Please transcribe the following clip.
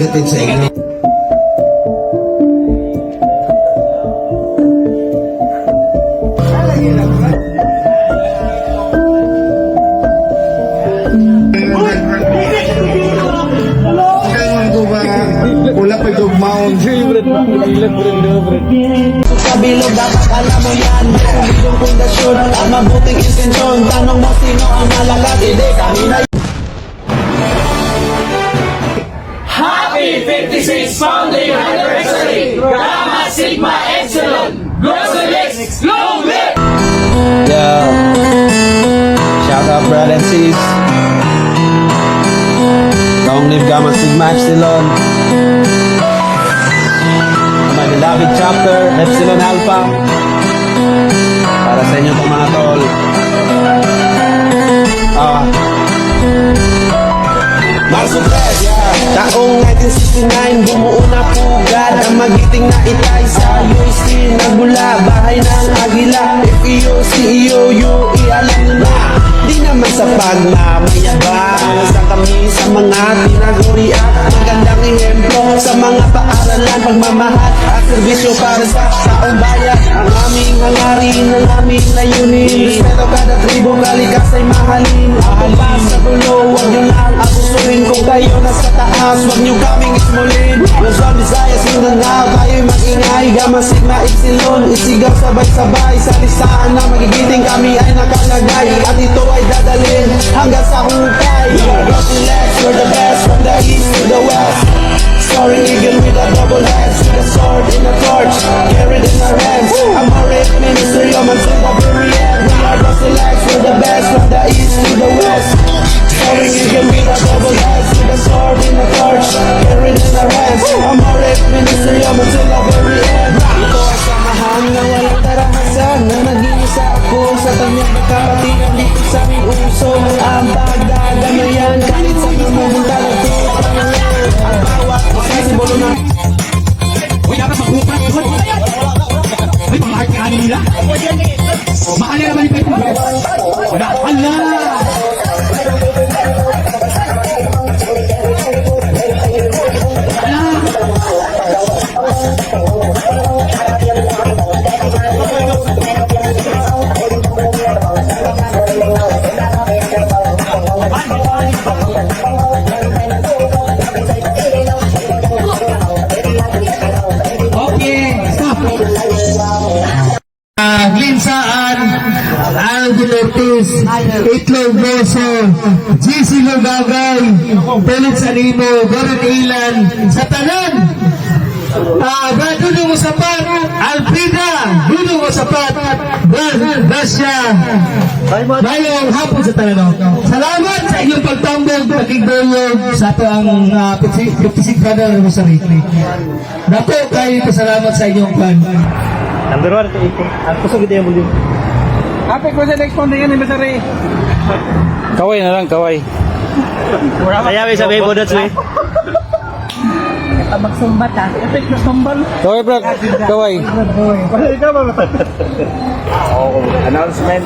Gatid sa inyo. Wala pa ito maon. Sa bilog dapat alam mo yan. Sumilong pundasyon at mabuting intensyon. Tanong mo sino ang malakas, hindi kami na. Happy 56th founding anniversary! Gamma Sigma Epsilon! Gross long live! Yo, shout out brother and sis. Long live Gamma Sigma Epsilon. My beloved chapter, Epsilon Alpha. Para sa inyo itong mga tol. Marso 3, taong 1969, bumuo na pugad ang magiting na itay sa UST nagmula, bahay ng agila. FEO, CEO, UE, alam nyo na, di naman sa pagmamayabang. Sa kami sa mga tinaguri at magandang ehemplo sa mga paaralan, pagmamahal at serbisyo para sa taong bayan. Ang aming hangarin, ang aming layunin, respeto kada tribo, kalikas ay mahalin. Ang sa dulo, huwag nyo lang abusuin. Kung kayo nasa taas, huwag nyo kaming ismulin. Luzon, Visayas, Mindanao, tayo'y mag-ingay. Gamma Sigma Epsilon, isigaw sabay-sabay. Sa listahan na magigiting kami ay nakalagay. At ito ay dadalhin hanggang sa hukay. Rocking legs, we're the best from the east to the west. Soaring eagle with a double head, with a sword in a torch, carried in our hands. I'm a rich ministry, I'm until the very end. We are the selects, we're the best from the east to the west. Soaring eagle with a double head, with a sword in a torch, carried in our hands. I'm a rich ministry, I'm until the very end. Ito ang samahan na walang tarahasan, na nag-iisa ako sa kanyang kapatid. Dito sa aming uso, ang pagdadamayan, kahit sa lumubong talagto. Ang bawat isa simbolo na. Uy, dapat magbukas. Uy, pangahit ka nila. Mahal na naman ito. Wala. Hala! Linsaan, Aldo Ortiz, Itlog Boso, GC Lugagay, Pelit Sanimo, Goran Ilan, sa tanan, Brad Dudo Musapat, Alfrida, Dudo Musapat, Brad Dasya, mayong hapon sa tanan. Salamat sa inyong pagtambog, pagigdolo sa ito ang 56 brother Rosary. Napo kayo pasalamat sa inyong pan. Number 1 ito ito. Ang kusog ito yung bulyo. Apik ko sa next pound yan, Masari. Kaway na lang, kaway. Kaya may sabi mo that's way. Magsumbat ha. Apik na sumbal. Kaway bro, kaway. Ikaw ba? Announcement.